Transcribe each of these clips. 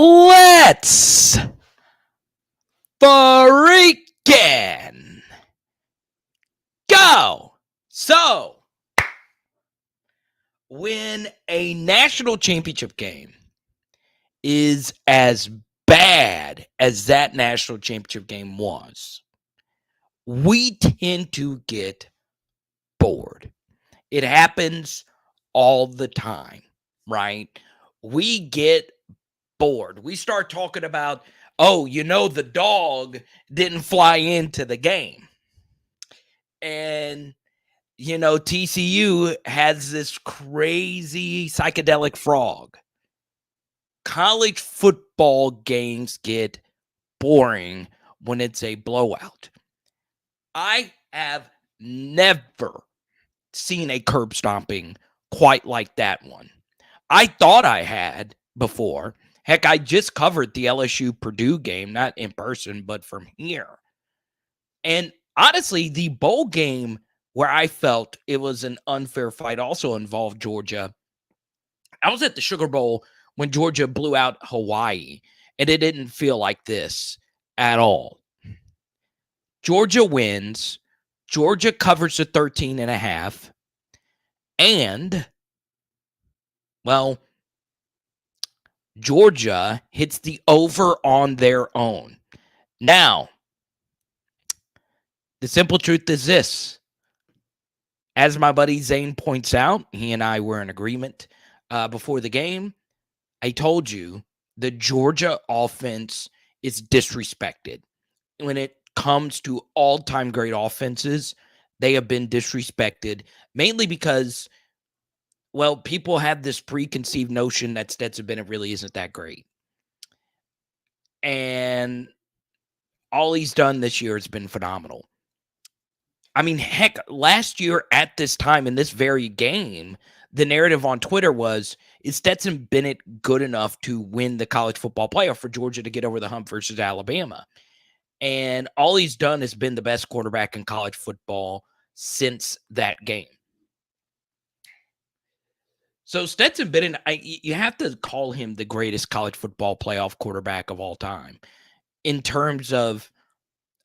Let's freaking go. So, when a national championship game is as bad as that national championship game was, we tend to get bored. It happens all the time, right? We get bored. We start talking about, oh, the dog didn't fly into the game. And, TCU has this crazy psychedelic frog. College football games get boring when it's a blowout. I have never seen a curb stomping quite like that one. I thought I had before. Heck, I just covered the LSU Purdue game, not in person, but from here. And honestly, the bowl game where I felt it was an unfair fight also involved Georgia. I was at the Sugar Bowl when Georgia blew out Hawaii, and it didn't feel like this at all. Georgia wins. Georgia covers the 13.5. And, well, Georgia hits the over on their own. Now, the simple truth is this. As my buddy Zane points out, he and I were in agreement before the game. I told you the Georgia offense is disrespected. When it comes to all-time great offenses, they have been disrespected, mainly because, well, people have this preconceived notion that Stetson Bennett really isn't that great. And all he's done this year has been phenomenal. I mean, heck, last year at this time in this very game, the narrative on Twitter was, is Stetson Bennett good enough to win the college football playoff for Georgia to get over the hump versus Alabama? And all he's done has been the best quarterback in college football since that game. So Stetson Bennett, you have to call him the greatest college football playoff quarterback of all time in terms of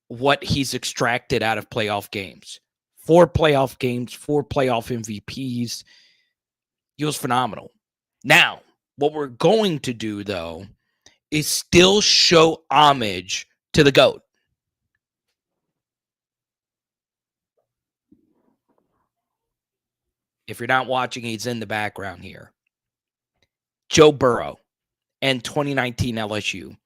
what he's extracted out of playoff games. 4 playoff games, 4 playoff MVPs. He was phenomenal. Now, what we're going to do, though, is still show homage to the GOAT. If you're not watching, he's in the background here. Joe Burrow and 2019 LSU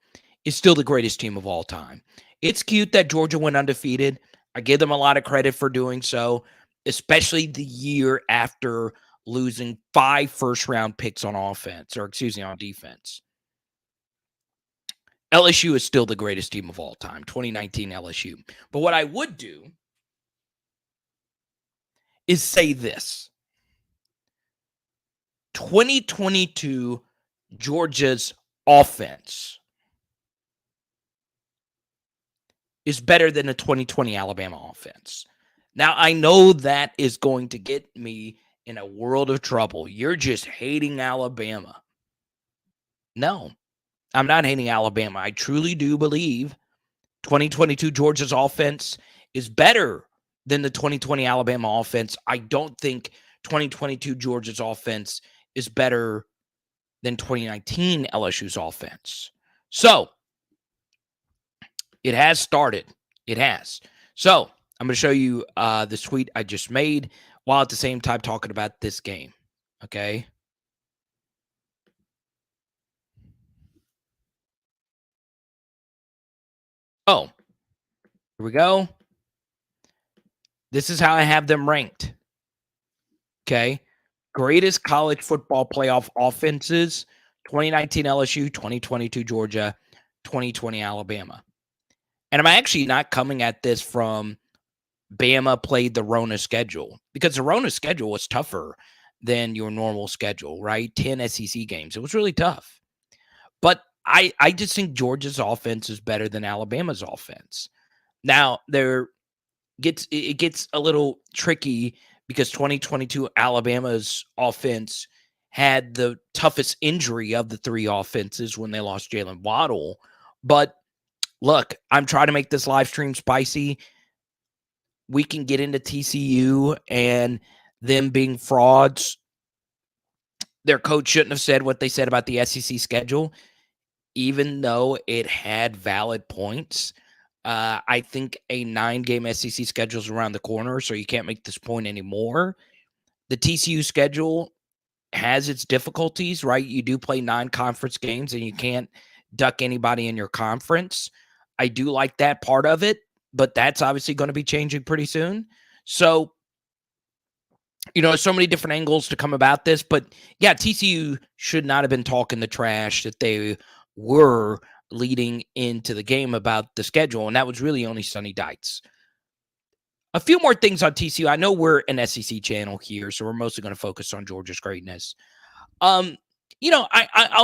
is still the greatest team of all time. It's cute that Georgia went undefeated. I give them a lot of credit for doing so, especially the year after losing 5 first-round picks on offense, on defense. LSU is still the greatest team of all time, 2019 LSU. But what I would do is say this. 2022 Georgia's offense is better than the 2020 Alabama offense. Now, I know that is going to get me in a world of trouble. You're just hating Alabama. No, I'm not hating Alabama. I truly do believe 2022 Georgia's offense is better than the 2020 Alabama offense. I don't think 2022 Georgia's offense is better than 2019 LSU's offense. So, it has started. It has. So, I'm going to show you the tweet I just made while at the same time talking about this game. Okay? Oh, here we go. This is how I have them ranked. Okay? Greatest college football playoff offenses, 2019 LSU, 2022 Georgia, 2020 Alabama. And I'm actually not coming at this from Bama played the Rona schedule, because the Rona schedule was tougher than your normal schedule, right? 10 SEC games. It was really tough. But I just think Georgia's offense is better than Alabama's offense. Now, it gets a little tricky because 2022 Alabama's offense had the toughest injury of the three offenses when they lost Jalen Waddle. But look, I'm trying to make this live stream spicy. We can get into TCU and them being frauds. Their coach shouldn't have said what they said about the SEC schedule, even though it had valid points. I think a 9-game SEC schedule is around the corner, so you can't make this point anymore. The TCU schedule has its difficulties, right? You do play 9 conference games, and you can't duck anybody in your conference. I do like that part of it, but that's obviously going to be changing pretty soon. So, so many different angles to come about this, but yeah, TCU should not have been talking the trash that they were leading into the game about the schedule, and that was really only Sonny Dykes. A few more things on TCU. I know we're an SEC channel here, so we're mostly going to focus on Georgia's greatness. I'll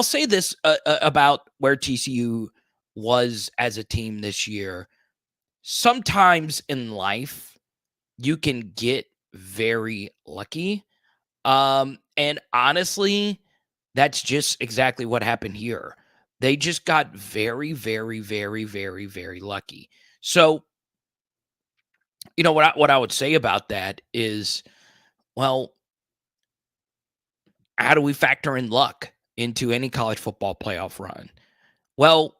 say this about where TCU was as a team this year. Sometimes in life, you can get very lucky. And honestly, that's just exactly what happened here. They just got very, very, very, very, very lucky. So, what I would say about that is, well, how do we factor in luck into any college football playoff run? Well,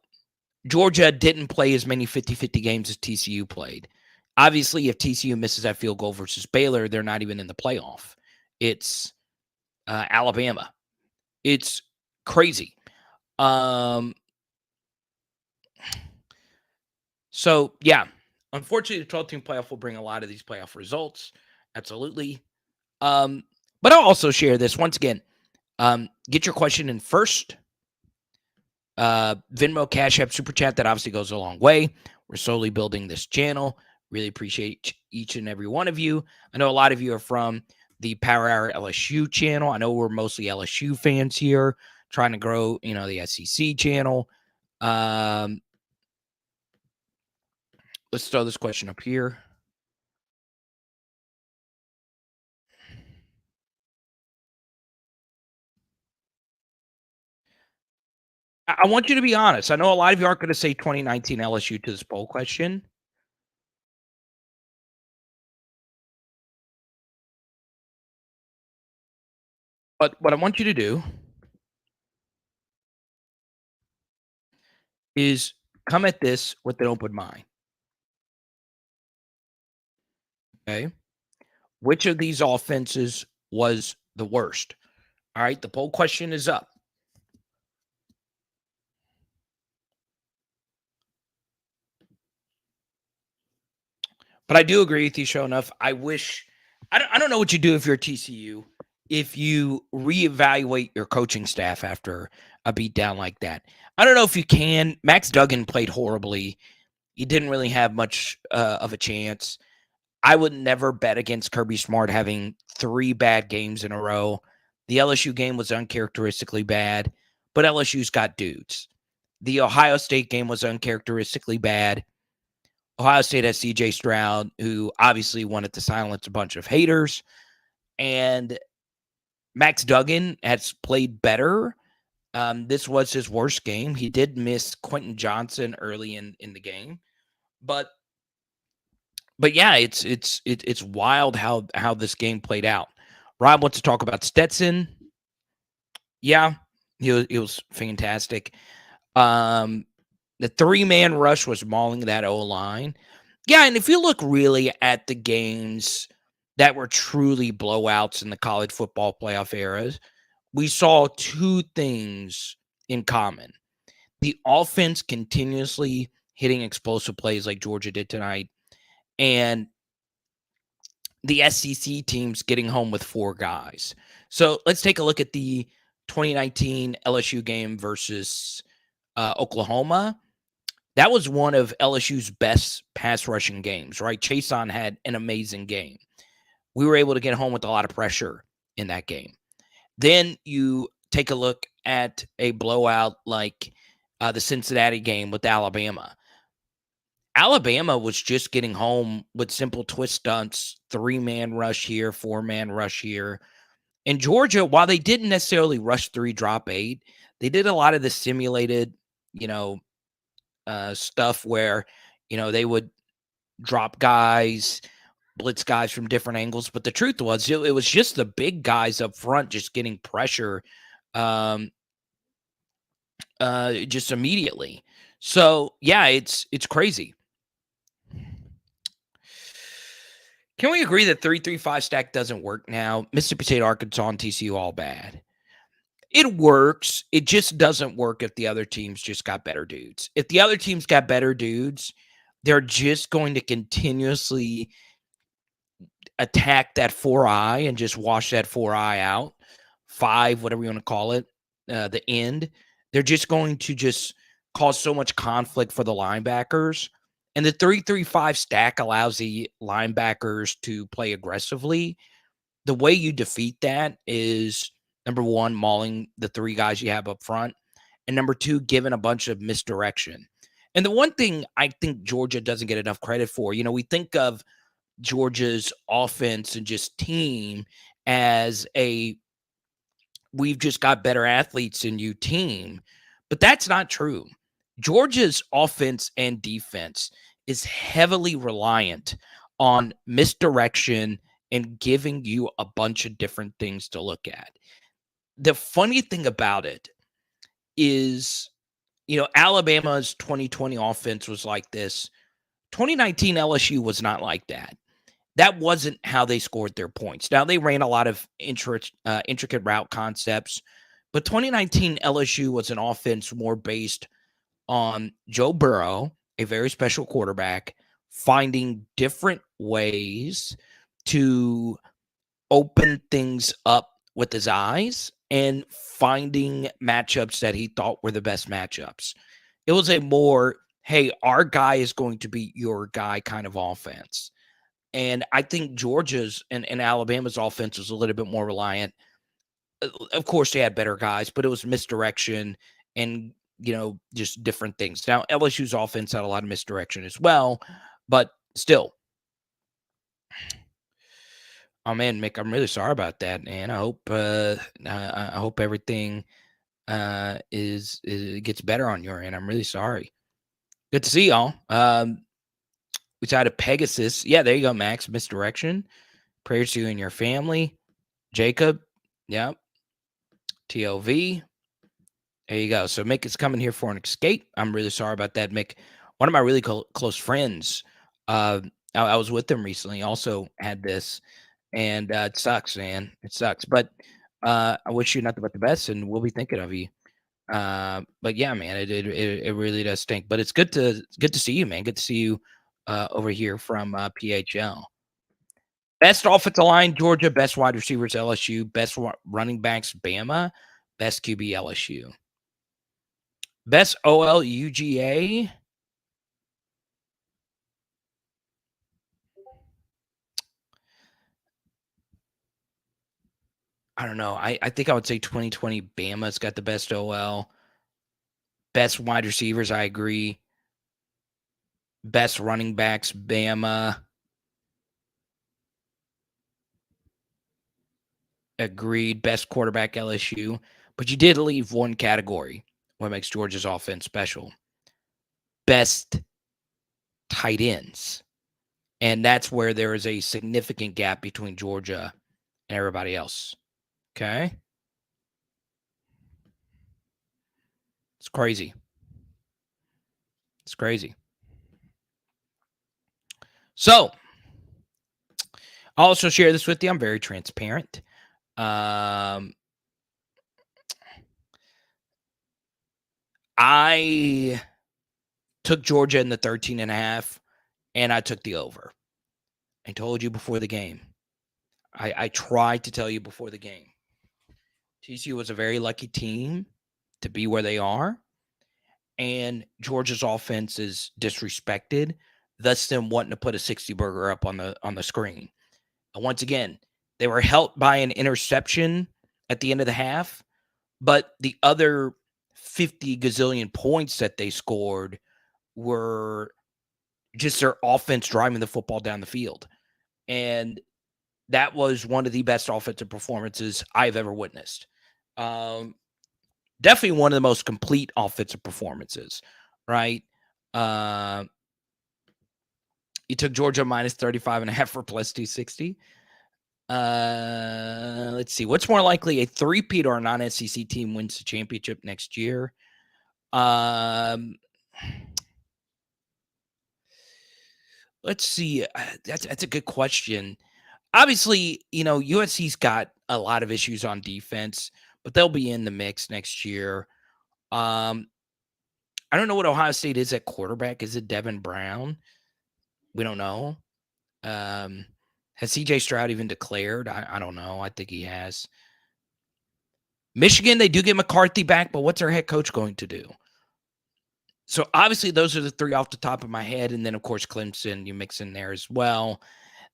Georgia didn't play as many 50-50 games as TCU played. Obviously, if TCU misses that field goal versus Baylor, they're not even in the playoff. It's Alabama. It's crazy. So, yeah, unfortunately, the 12-team playoff will bring a lot of these playoff results. Absolutely. But I'll also share this once again. Get your question in first. Venmo, Cash App, Super Chat, that obviously goes a long way. We're slowly building this channel. Really appreciate each and every one of you. I know a lot of you are from the Power Hour LSU channel. I know we're mostly LSU fans here, trying to grow, the SEC channel. Let's throw this question up here. I want you to be honest. I know a lot of you aren't going to say 2019 LSU to this poll question. But what I want you to do is come at this with an open mind. Okay. Which of these offenses was the worst? All right. The poll question is up. But I do agree with you, show enough. I don't know what you do if you're a TCU, if you reevaluate your coaching staff after a beatdown like that. I don't know if you can. Max Duggan played horribly. He didn't really have much of a chance. I would never bet against Kirby Smart having 3 bad games in a row. The LSU game was uncharacteristically bad, but LSU's got dudes. The Ohio State game was uncharacteristically bad. Ohio State has CJ Stroud, who obviously wanted to silence a bunch of haters. And Max Duggan has played better. This was his worst game. He did miss Quentin Johnson early in the game. But yeah, it's wild how this game played out. Rob wants to talk about Stetson. Yeah, he was fantastic. The 3-man rush was mauling that O-line. Yeah, and if you look really at the games that were truly blowouts in the college football playoff eras, we saw 2 things in common. The offense continuously hitting explosive plays like Georgia did tonight, and the SEC teams getting home with 4 guys. So let's take a look at the 2019 LSU game versus Oklahoma. That was one of LSU's best pass rushing games, right? Chason had an amazing game. We were able to get home with a lot of pressure in that game. Then you take a look at a blowout like the Cincinnati game with Alabama. Alabama was just getting home with simple twist stunts, 3-man rush here, 4-man rush here. And Georgia, while they didn't necessarily rush 3, drop 8, they did a lot of the simulated, you know, stuff where, they would drop guys, blitz guys from different angles. But the truth was, it was just the big guys up front just getting pressure um, just immediately. So, yeah, it's crazy. Can we agree that 3-3-5 stack doesn't work now? Mississippi State, Arkansas, and TCU all bad. It works. It just doesn't work if the other teams just got better dudes. If the other teams got better dudes, they're just going to continuously attack that 4-eye and just wash that 4-eye out. 5, whatever you want to call it, the end. They're just going to just cause so much conflict for the linebackers. And the 3-3-5 stack allows the linebackers to play aggressively. The way you defeat that is, number 1, mauling the 3 guys you have up front, and number 2, giving a bunch of misdirection. And the one thing I think Georgia doesn't get enough credit for, we think of Georgia's offense and just team as we've just got better athletes than you team, but that's not true. Georgia's offense and defense is heavily reliant on misdirection and giving you a bunch of different things to look at. The funny thing about it is, Alabama's 2020 offense was like this. 2019 LSU was not like that. That wasn't how they scored their points. Now, they ran a lot of intricate route concepts, but 2019 LSU was an offense more based on Joe Burrow, a very special quarterback, finding different ways to open things up with his eyes and finding matchups that he thought were the best matchups. It was a more, hey, our guy is going to be your guy kind of offense. And I think Georgia's and Alabama's offense was a little bit more reliant. Of course, they had better guys, but it was misdirection and, just different things. Now, LSU's offense had a lot of misdirection as well, but still. Oh man, Mick, I'm really sorry about that, man. I hope everything is gets better on your end. I'm really sorry. Good to see y'all. We tried a Pegasus. Yeah, there you go, Max. Misdirection. Prayers to you and your family. Jacob. Yep. TLV. There you go. So Mick is coming here for an escape. I'm really sorry about that, Mick. One of my really close friends, I was with them recently, also had this, and it sucks, man. It sucks. But I wish you nothing but the best, and we'll be thinking of you. But yeah, man, it really does stink. But it's good to see you, man. Good to see you over here from PHL. Best offensive line, Georgia. Best wide receivers, LSU. Best running backs, Bama. Best QB, LSU. Best OL, UGA. I don't know. I think I would say 2020 Bama's got the best OL. Best wide receivers, I agree. Best running backs, Bama. Agreed. Best quarterback, LSU. But you did leave one category, what makes Georgia's offense special. Best tight ends. And that's where there is a significant gap between Georgia and everybody else. Okay? It's crazy. It's crazy. So, I'll also share this with you. I'm very transparent. I took Georgia in the 13.5, and I took the over. I told you before the game. I tried to tell you before the game. TCU was a very lucky team to be where they are, and Georgia's offense is disrespected, thus them wanting to put a 60 burger up on the screen. And once again, they were helped by an interception at the end of the half, but the other 50 gazillion points that they scored were just their offense driving the football down the field. And that was one of the best offensive performances I've ever witnessed. Definitely one of the most complete offensive performances, right? You took Georgia minus 35.5 for plus 260. Let's see. What's more likely, a three-peat or a non-SEC team wins the championship next year? Let's see. That's a good question. Obviously, USC's got a lot of issues on defense, but they'll be in the mix next year. I don't know what Ohio State is at quarterback. Is it Devin Brown? We don't know. Has CJ Stroud even declared? I don't know. I think he has. Michigan, they do get McCarthy back, but what's their head coach going to do? So obviously those are the three off the top of my head. And then, of course, Clemson, you mix in there as well.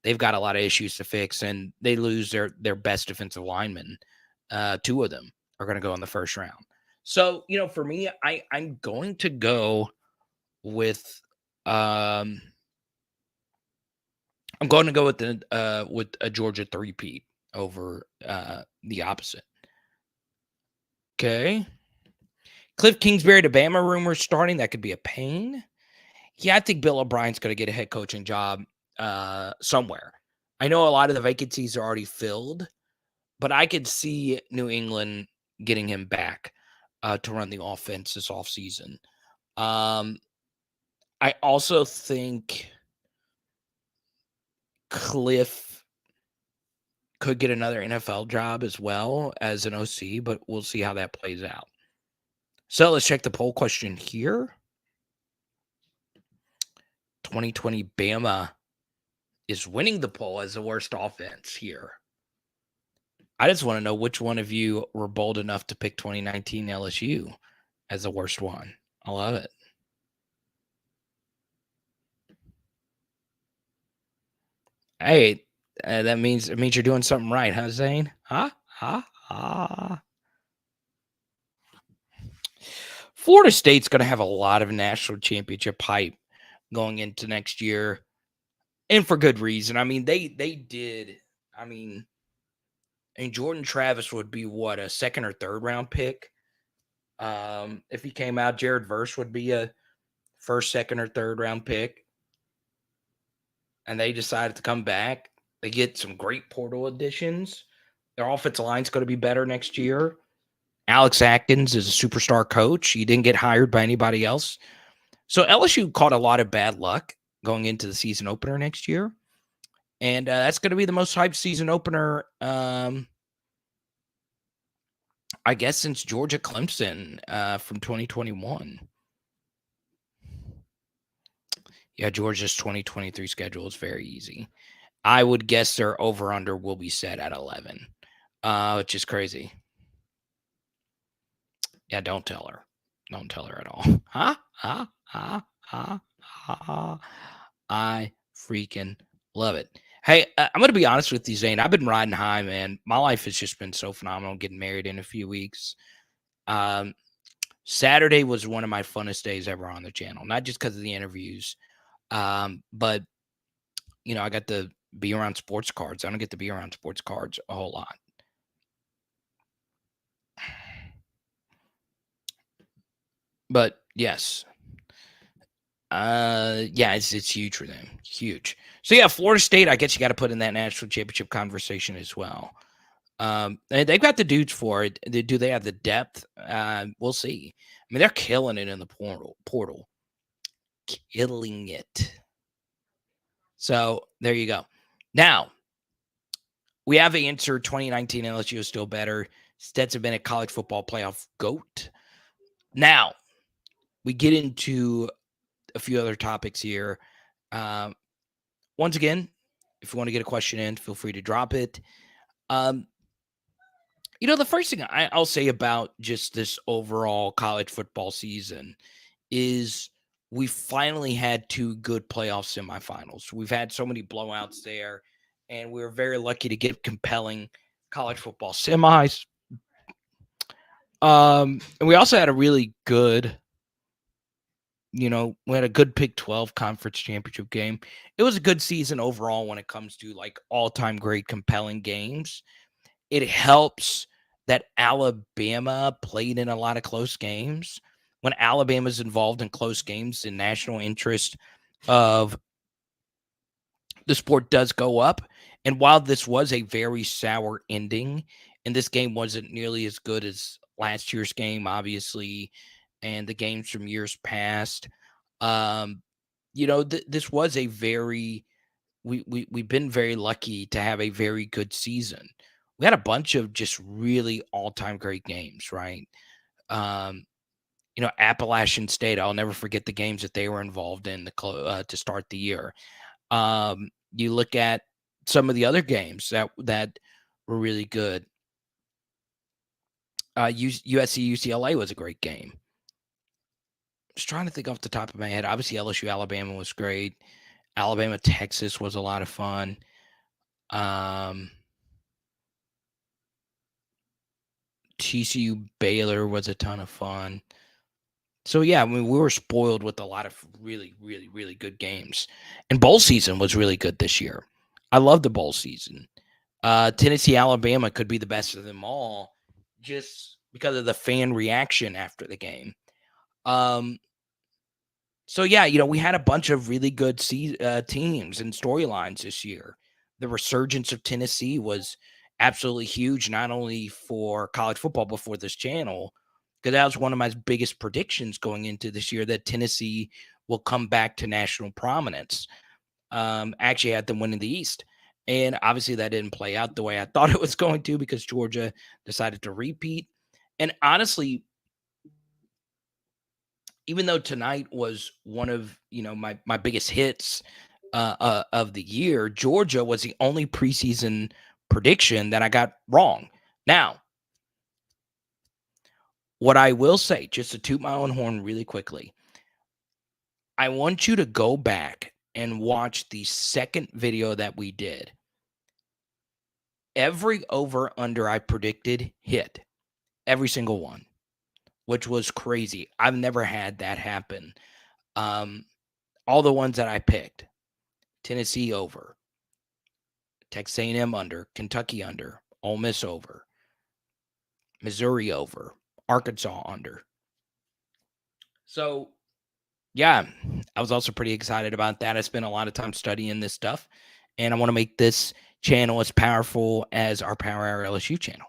They've got a lot of issues to fix, and they lose their best defensive linemen. Two of them are going to go in the first round. So, for me, I'm going to go with I'm going to go with a Georgia three-peat over the opposite. Okay. Cliff Kingsbury to Bama rumors starting. That could be a pain. Yeah, I think Bill O'Brien's going to get a head coaching job somewhere. I know a lot of the vacancies are already filled, but I could see New England getting him back to run the offense this offseason. I also think Cliff could get another NFL job as well as an OC, but we'll see how that plays out. So let's check the poll question here. 2020 Bama is winning the poll as the worst offense here. I just want to know which one of you were bold enough to pick 2019 LSU as the worst one. I love it. Hey, that means you're doing something right, huh, Zane? Florida State's going to have a lot of national championship hype going into next year, and for good reason. I mean, they did. I mean, and Jordan Travis would be what, a second or third round pick. If he came out, Jared Verse would be a first, second, or third round pick. And they decided to come back. They get some great portal additions. Their offensive line's going to be better next year. Alex Atkins is a superstar coach. He didn't get hired by anybody else. So LSU caught a lot of bad luck going into the season opener next year. And that's going to be the most hyped season opener, I guess, since Georgia Clemson from 2021. Yeah, Georgia's 2023 schedule is very easy. I would guess their over-under will be set at 11, which is crazy. Yeah, don't tell her. Don't tell her at all. I freaking love it. Hey, I'm going to be honest with you, Zane. I've been riding high, man. My life has just been so phenomenal. Getting married in a few weeks. Saturday was one of my funnest days ever on the channel. Not just because of the interviews, but, I got to be around sports cards. I don't get to be around sports cards a whole lot. But yes. Yeah, it's huge for them. Huge. So yeah, Florida State, I guess you got to put in that national championship conversation as well. And they've got the dudes for it. Do they have the depth? We'll see. I mean, they're killing it in the portal. Killing it. So there you go. Now, we have answered 2019 LSU is still better. Stetson Bennett college football playoff GOAT. Now, we get into a few other topics here. Once again, if you want to get a question in, feel free to drop it. The first thing I'll say about just this overall college football season is we finally had two good playoff semifinals. We've had so many blowouts there, and we were very lucky to get compelling college football semis. And we also had a really good We had a good Big 12 conference championship game. It was a good season overall when it comes to like all-time great compelling games. It helps that Alabama played in a lot of close games. When Alabama's involved in close games, the national interest of the sport does go up. And while this was a very sour ending, and this game wasn't nearly as good as last year's game, obviously, and the games from years past, um, this was a very we've been very lucky to have a very good season. We had a bunch of just really all-time great games, right? Um, Appalachian State, I'll never forget the games that they were involved in to start the year. You look at some of the other games that were really good. USC UCLA was a great game. Just trying to think off the top of my head. Obviously, LSU Alabama was great. Alabama Texas was a lot of fun. TCU Baylor was a ton of fun. So yeah, I mean, we were spoiled with a lot of really, really, really good games. And bowl season was really good this year. I love the bowl season. Tennessee, Alabama could be the best of them all just because of the fan reaction after the game. So yeah, we had a bunch of really good teams and storylines this year. The resurgence of Tennessee was absolutely huge, not only for college football, but for this channel, because that was one of my biggest predictions going into this year that Tennessee will come back to national prominence. Actually had them winning the East. And obviously that didn't play out the way I thought it was going to because Georgia decided to repeat. And honestly, even though tonight was one of my biggest hits of the year, Georgia was the only preseason prediction that I got wrong. Now, what I will say, just to toot my own horn really quickly, I want you to go back and watch the second video that we did. Every over under I predicted hit, every single one, which was crazy. I've never had that happen. All the ones that I picked: Tennessee over, Texas A&M under, Kentucky under, Ole Miss over, Missouri over, Arkansas under. So, yeah, I was also pretty excited about that. I spent a lot of time studying this stuff, and I want to make this channel as powerful as our Power Hour LSU channel.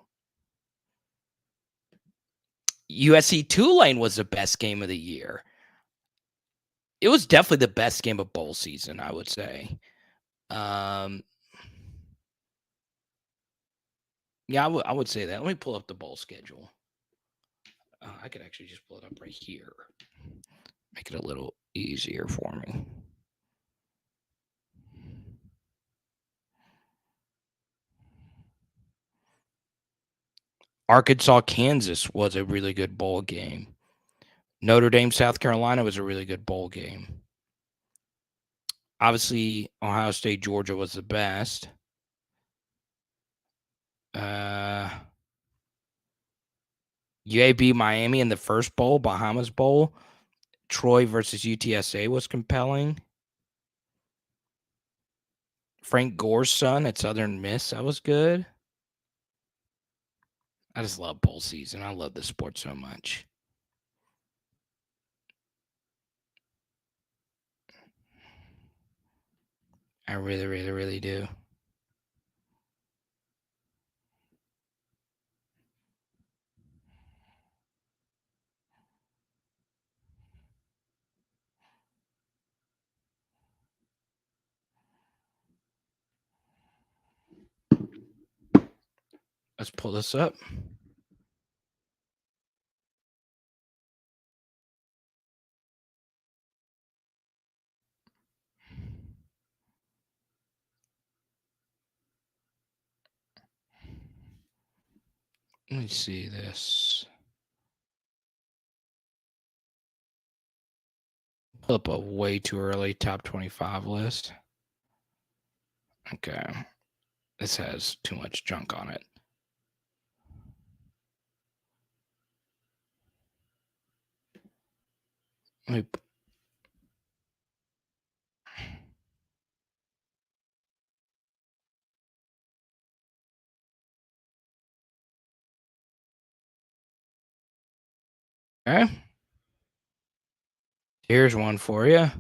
USC Tulane was the best game of the year. It was definitely the best game of bowl season, I would say. Yeah, I would say that. Let me pull up the bowl schedule. I could actually just pull it up right here. Make it a little easier for me. Arkansas, Kansas was a really good bowl game. Notre Dame, South Carolina was a really good bowl game. Obviously, Ohio State, Georgia was the best. UAB, Miami in the first bowl, Bahamas Bowl. Troy versus UTSA was compelling. Frank Gore's son at Southern Miss, that was good. I just love bowl season. I love this sport so much. I really, really, really do. Let's pull this up. Let me see this. Pull up a way too early top 25 list. Okay. This has too much junk on it. Let me Okay. Here's one for you. Let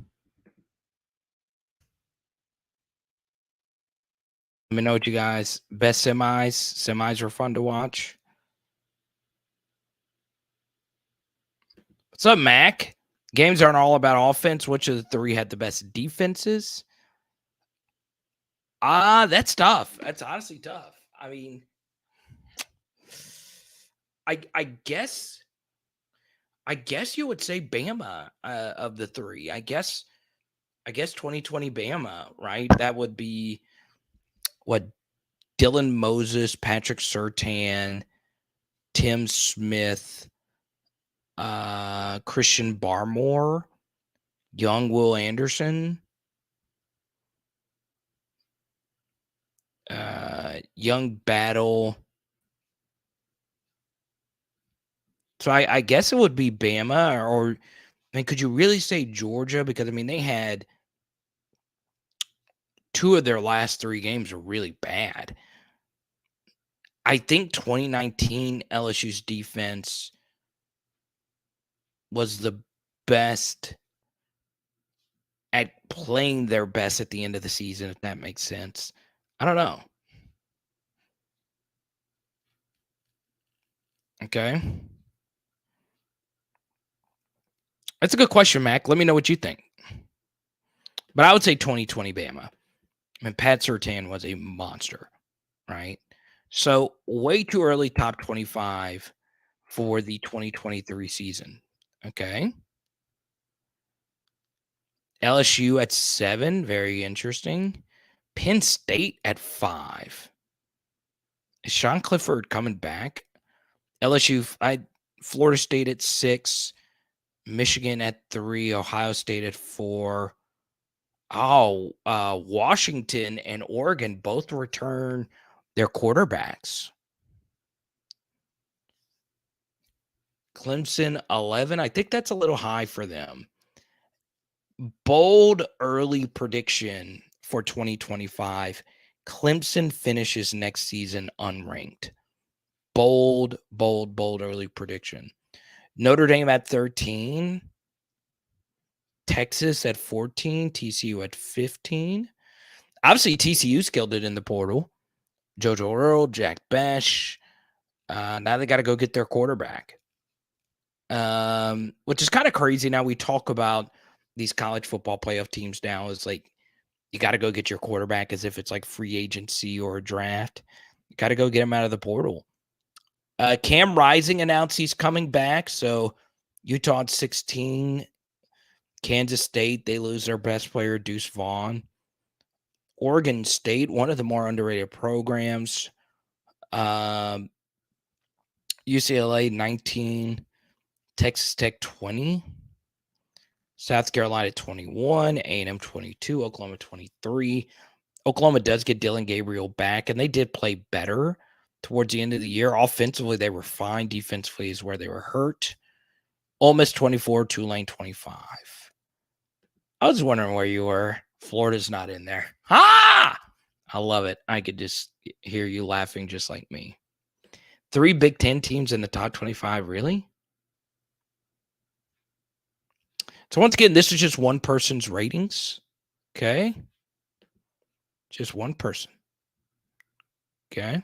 me know what you guys best semis. Semis are fun to watch. What's up, Mac? Games aren't all about offense. Which of the three had the best defenses? That's tough. That's honestly tough. I mean, I guess you would say Bama of the three. I guess 2020 Bama, right? That would be what Dylan Moses, Patrick Surtain, Tim Smith, Christian Barmore, young Will Anderson, young Battle. So I guess it would be Bama, or I mean, could you really say Georgia? Because I mean, they had two of their last three games were really bad. I think 2019 LSU's defense was the best at playing their best at the end of the season, if that makes sense. I don't know. Okay. That's a good question, Mac. Let me know what you think. But I would say 2020 Bama. I mean, Pat Surtain was a monster, right? So way too early top 25 for the 2023 season. Okay. LSU at 7, very interesting. Penn State at 5. Is Sean Clifford coming back? LSU, Florida State at 6, Michigan at 3, Ohio State at 4. Oh, Washington and Oregon both return their quarterbacks. Clemson 11. I think that's a little high for them. Bold early prediction for 2025. Clemson finishes next season unranked. Bold early prediction. Notre Dame at 13. Texas at 14. TCU at 15. Obviously, TCU killed it in the portal. JoJo Earl, Jack Besh. Now they got to go get their quarterback. Which is kind of crazy. Now we talk about these college football playoff teams now. It's like you got to go get your quarterback as if it's like free agency or a draft. You got to go get him out of the portal. Cam Rising announced he's coming back. So Utah at 16. Kansas State, they lose their best player, Deuce Vaughn. Oregon State, one of the more underrated programs. UCLA 19. Texas Tech 20. South Carolina 21. A&M 22. Oklahoma 23. Oklahoma does get Dylan Gabriel back, and they did play better towards the end of the year. Offensively, they were fine. Defensively is where they were hurt. Ole Miss 24, Tulane 25. I was wondering where you were. Florida's not in there. Ha! I love it. I could just hear you laughing just like me. 3 Big Ten teams in the top 25, really? So once again, this is just one person's ratings. Okay. Just one person. Okay.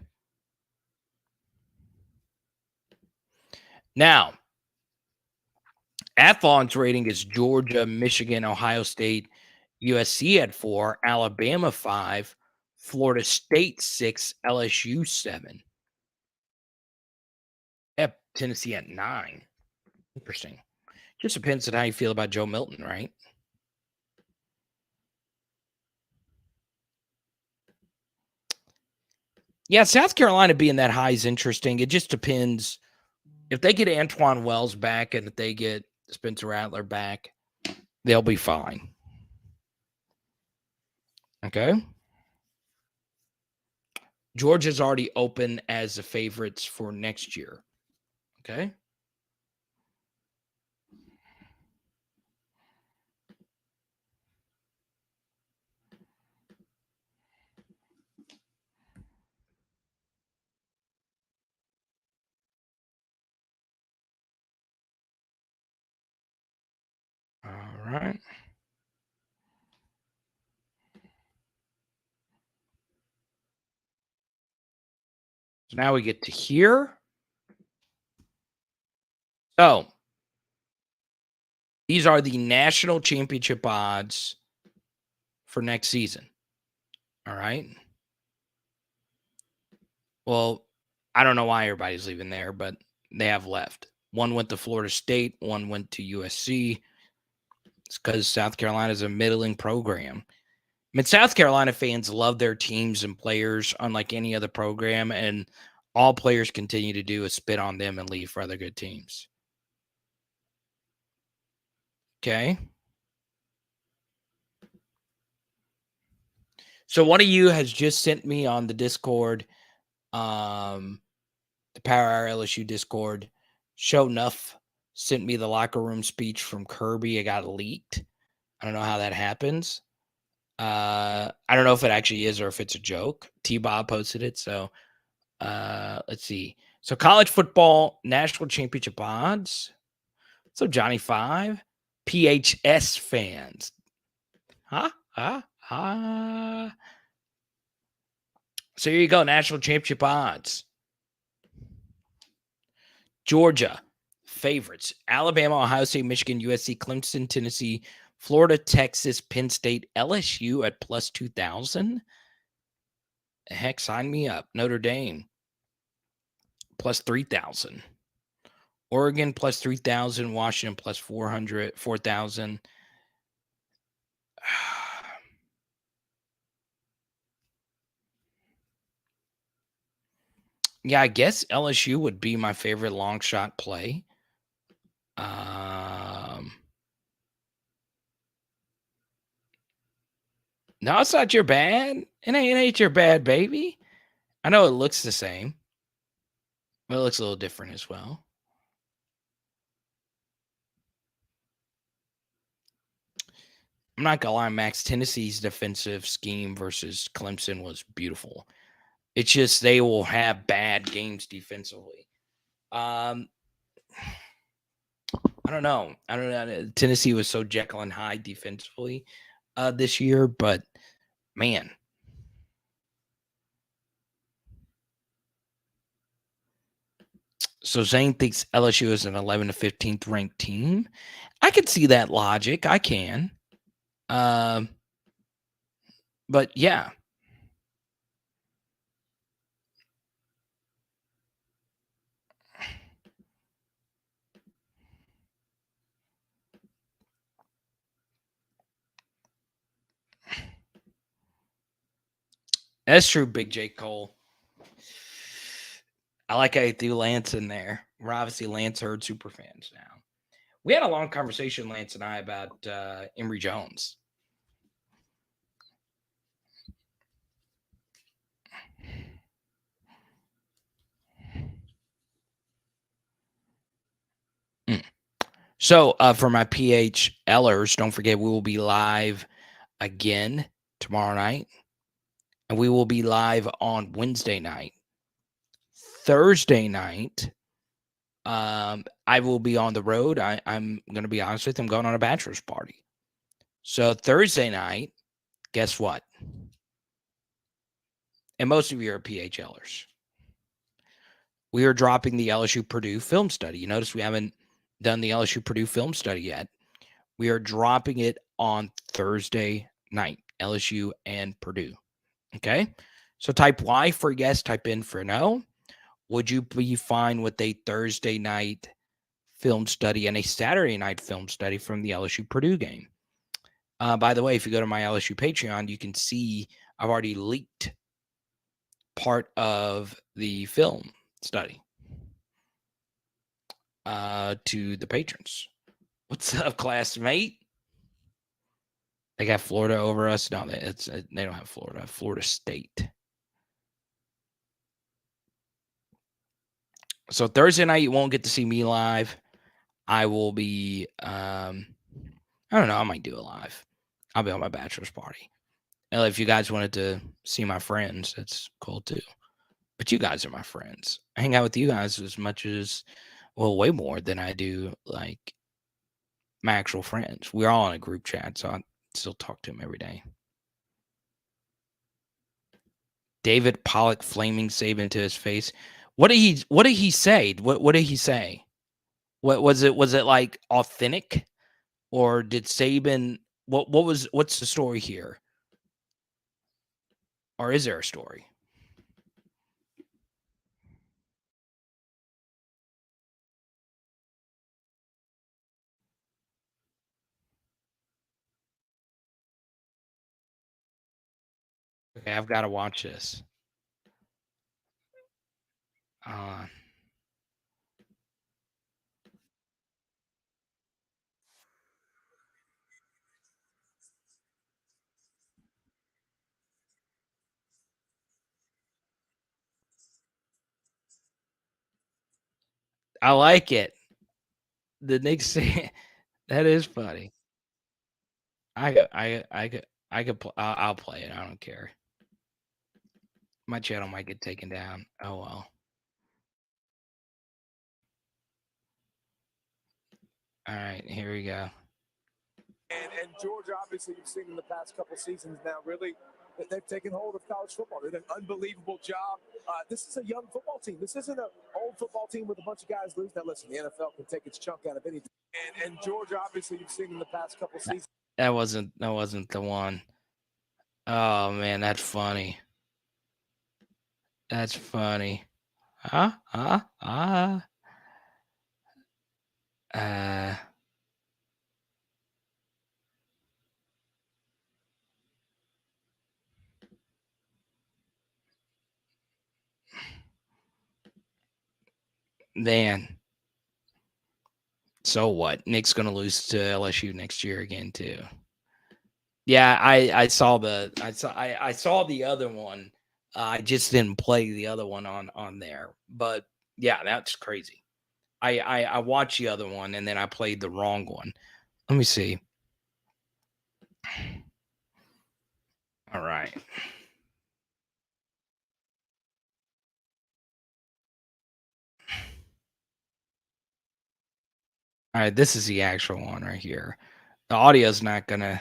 Now, Athlon's rating is Georgia, Michigan, Ohio State, USC at 4, Alabama 5, Florida State 6, LSU 7. Yep, Tennessee at 9. Interesting. Just depends on how you feel about Joe Milton, right? Yeah, South Carolina being that high is interesting. It just depends. If they get Antoine Wells back and if they get Spencer Rattler back, they'll be fine. Okay. Georgia's already open as the favorites for next year. Okay. right. So now we get to here. So these are the national championship odds for next season. All right. Well, I don't know why everybody's leaving there, but they have left. One went to Florida State, one went to USC. It's because South Carolina is a middling program. I mean, South Carolina fans love their teams and players unlike any other program, and all players continue to do is spit on them and leave for other good teams. Okay. So one of you has just sent me on the Discord, the Power Hour LSU Discord. Show enough sent me the locker room speech from Kirby. It got leaked. I don't know how that happens. I don't know if it actually is or if it's a joke. T-Bob posted it. So let's see. So college football national championship odds. So Johnny 5, PHS fans. Huh? So here you go. National championship odds. Georgia favorites. Alabama, Ohio State, Michigan, USC, Clemson, Tennessee, Florida, Texas, Penn State, LSU at plus 2,000. Heck, sign me up. Notre Dame plus 3,000. Oregon plus 3,000. Washington plus 4,000. Yeah, I guess LSU would be my favorite long shot play. No, it's not your bad. It ain't your bad, baby. I know it looks the same, but it looks a little different as well. I'm not gonna lie, Max. Tennessee's defensive scheme versus Clemson was beautiful. It's just they will have bad games defensively. I don't know. Tennessee was so Jekyll and Hyde defensively this year, but man. So Zane thinks LSU is an 11 to 15th ranked team. I can see that logic. I can. But yeah. That's true, Big J. Cole. I like how you threw Lance in there. We're obviously Lance Hurd super fans now. We had a long conversation, Lance and I, about Emory Jones. So for my PHLers, don't forget we will be live again tomorrow night. And we will be live on Wednesday night. Thursday night, I will be on the road. I'm going to be honest with you. I'm going on a bachelor's party. So Thursday night, guess what? And most of you are PHLers. We are dropping the LSU Purdue film study. You notice we haven't done the LSU Purdue film study yet. We are dropping it on Thursday night, LSU and Purdue. Okay. So type Y for yes, type in for no. Would you be fine with a Thursday night film study and a Saturday night film study from the LSU Purdue game? By the way, if you go to my LSU Patreon, you can see I've already leaked part of the film study to the patrons. What's up, classmate? They got Florida over us. No, they don't have Florida. Florida State. So Thursday night, you won't get to see me live. I will be, I don't know. I might do it live. I'll be on my bachelor's party. And if you guys wanted to see my friends, that's cool too. But you guys are my friends. I hang out with you guys as much as, well, way more than I do like my actual friends. We're all in a group chat, so I still talk to him every day. David Pollock flaming Saban to his face. What did he say? What did he say? What was it? Was it like authentic, or did Saban? What's the story here? Or is there a story? Okay, I've got to watch this. Uh, I like it. The Knicks say that is funny. I could I'll play it. I don't care. My channel might get taken down. Oh well. All right, here we go. And Georgia, obviously, you've seen in the past couple seasons now, really, that they've taken hold of college football. They did an unbelievable job. This is a young football team. This isn't an old football team with a bunch of guys loose. Now, listen, the NFL can take its chunk out of anything. And Georgia, obviously, you've seen in the past couple seasons. That wasn't the one. Oh man, that's funny. That's funny. Huh? Huh? Man. So what? Nick's gonna lose to LSU next year again too. Yeah, I saw the other one. I just didn't play the other one on there. But yeah, that's crazy. I watched the other one and then I played the wrong one. Let me see. All right. All right, this is the actual one right here. The audio's not gonna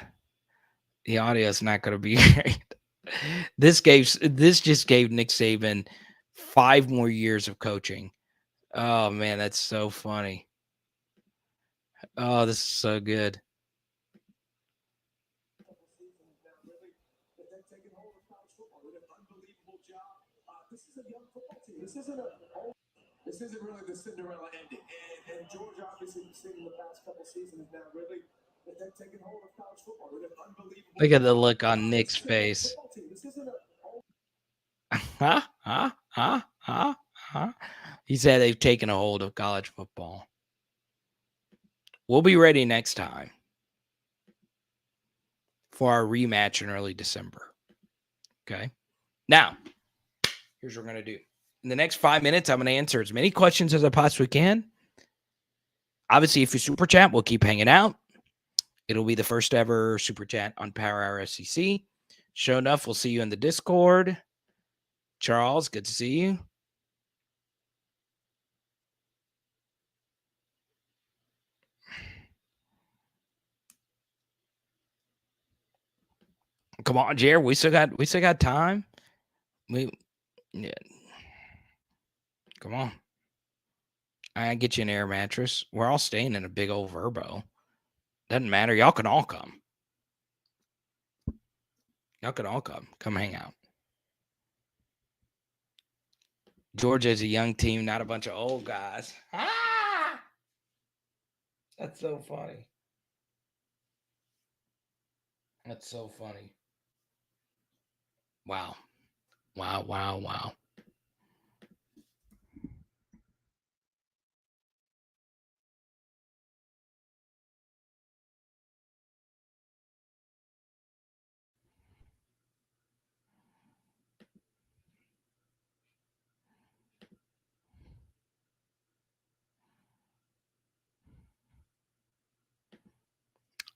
be great. This just gave Nick Saban 5 more years of coaching. Oh man, that's so funny. Oh, this is so good. This isn't really the Cinderella ending. And Georgia, obviously, you've seen in the past couple seasons now, really, that they've taken hold of college football. They did an unbelievable Look at the job. look on Nick's face. Huh? Huh? Huh? Huh? Huh? He said they've taken a hold of college football. We'll be ready next time for our rematch in early December. Okay. Now, here's what we're going to do. In the next 5 minutes, I'm going to answer as many questions as I possibly can. Obviously, if you super chat, we'll keep hanging out. It'll be the first ever super chat on Power Hour SEC. Sure enough, we'll see you in the Discord. Charles, good to see you. Come on, Jared. We still got time. Yeah. Come on. I get you an air mattress. We're all staying in a big old Verbo. Doesn't matter. Y'all can all come. Y'all can all come. Come hang out. Georgia is a young team, not a bunch of old guys. Ah! That's so funny. That's so funny. Wow. Wow, wow, wow.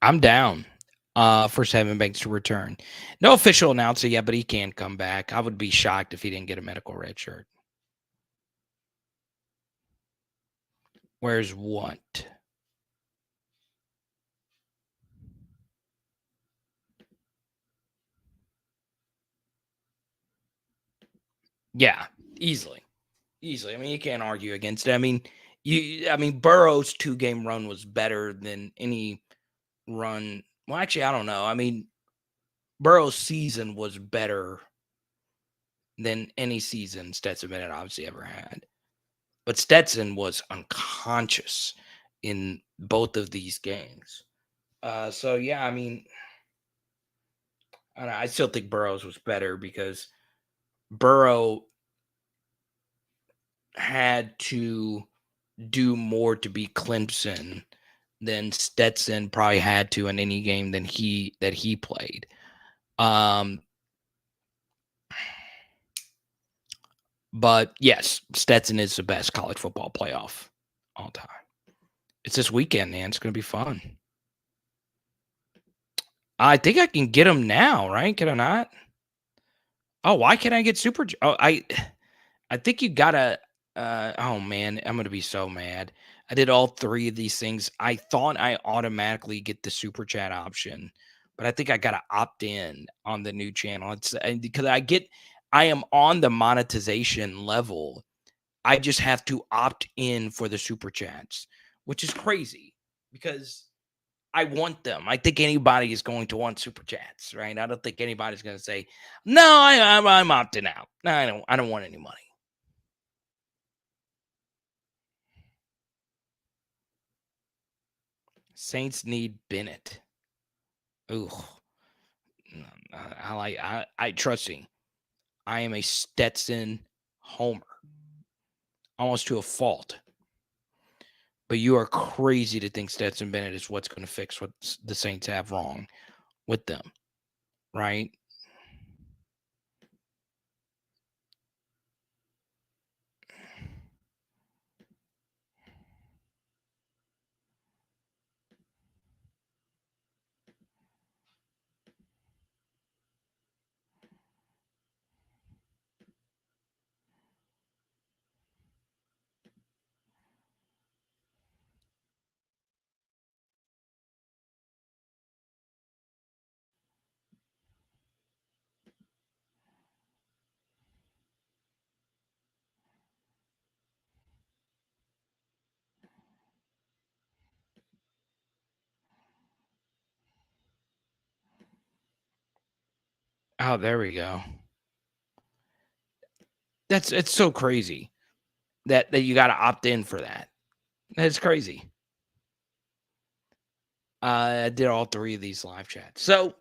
I'm down for Seven Banks to return. No official announcement yet, but he can come back. I would be shocked if he didn't get a medical red shirt. Where's what? Yeah, easily. Easily. I mean, you can't argue against it. I mean, Burrow's 2-game run was better than any run. Well, actually, I don't know. I mean, Burrow's season was better than any season Stetson Bennett obviously ever had. But Stetson was unconscious in both of these games. So yeah, I mean, I still think Burrow's was better because Burrow had to do more to beat Clemson than Stetson probably had to in any game that he played. But yes, Stetson is the best college football playoff all time. It's this weekend, man. It's going to be fun. I think I can get them now, right? Can I not? Oh, why can't I get super? Oh, I think you gotta. Oh man, I'm gonna be so mad. I did all 3 of these things. I thought I automatically get the super chat option, but I think I gotta opt in on the new channel. It's because I am on the monetization level. I just have to opt in for the super chats, which is crazy because I want them. I think anybody is going to want super chats, right? I don't think anybody's going to say, "No, I'm opting out. No, I don't want any money." Saints need Bennett. Ooh, I trust me. I am a Stetson homer, almost to a fault. But you are crazy to think Stetson Bennett is what's going to fix what the Saints have wrong with them, right? Oh, there we go. It's so crazy that you got to opt in for that. That's crazy. I did all 3 of these live chats. So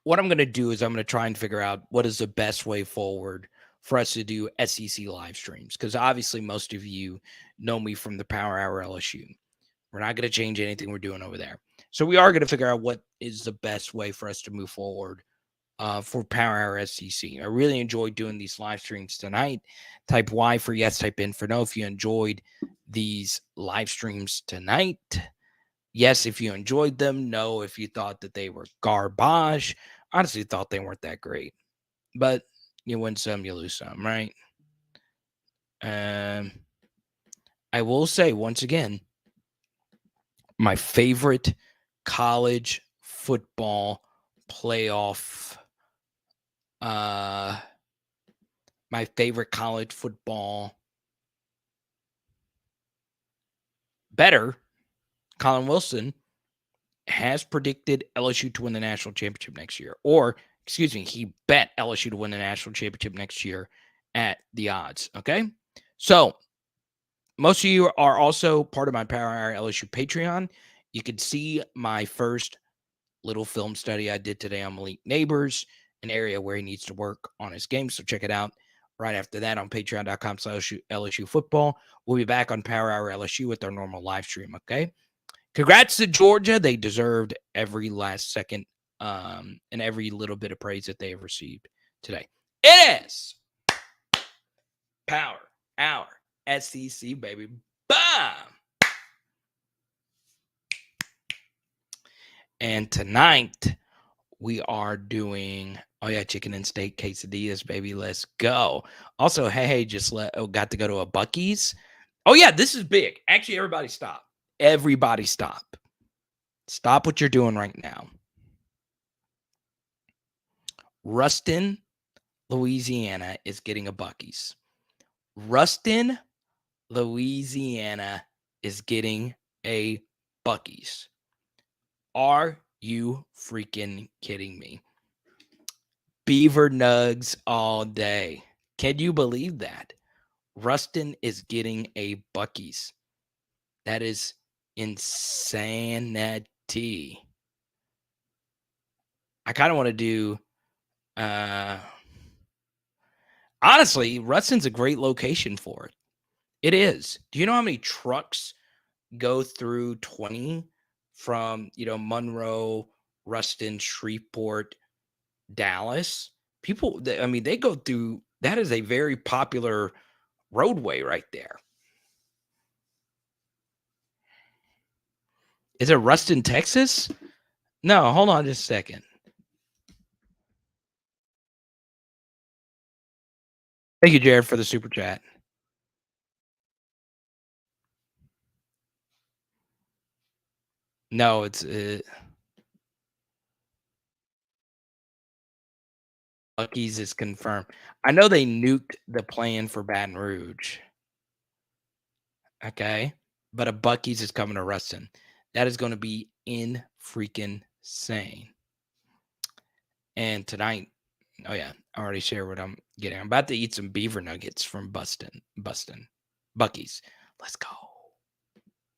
what I'm going to do is I'm going to try and figure out what is the best way forward for us to do SEC live streams. Because obviously most of you know me from the Power Hour LSU. We're not going to change anything we're doing over there. So we are going to figure out what is the best way for us to move forward for Power Hour SEC. I really enjoyed doing these live streams tonight. Type Y for yes, type in for no if you enjoyed these live streams tonight. Yes, if you enjoyed them. No, if you thought that they were garbage. Honestly, thought they weren't that great. But you win some, you lose some, right? I will say once again, my favorite college football playoff, my favorite college football better, Colin Wilson, has predicted LSU to win the national championship next year. Or, excuse me, he bet LSU to win the national championship next year at the odds. Okay. So, most of you are also part of my Power Hour LSU Patreon. You can see my first little film study I did today on Malik Neighbors, an area where he needs to work on his game. So, check it out. Right after that on patreon.com/LSU football. We'll be back on Power Hour LSU with our normal live stream. Okay. Congrats to Georgia. They deserved every last second and every little bit of praise that they have received today. It is Power Hour SEC, baby. Bam! And tonight we are doing, oh yeah, chicken and steak quesadillas, baby. Let's go. Also, hey, got to go to a Buc-ee's. Oh yeah, this is big. Actually, everybody stop. Everybody stop. Stop what you're doing right now. Rustin Louisiana is getting a Bucky's. Ruston, Louisiana is getting a Bucky's. Are you freaking kidding me? Beaver Nugs all day. Can you believe that? Ruston is getting a Bucky's. That is insanity. I kind of want to do honestly, Ruston's a great location for it. It is. Do you know how many trucks go through 20 from, Monroe, Ruston, Shreveport, Dallas? People, they go through, that is a very popular roadway right there. Is it Ruston, Texas? No, hold on just a second. Thank you, Jared, for the super chat. No, it's Bucky's is confirmed. I know they nuked the plan for Baton Rouge. Okay. But a Bucky's is coming to Ruston. That is going to be in freaking insane. And tonight, oh yeah, I already shared what I'm getting. I'm about to eat some beaver nuggets from Bucky's. Let's go.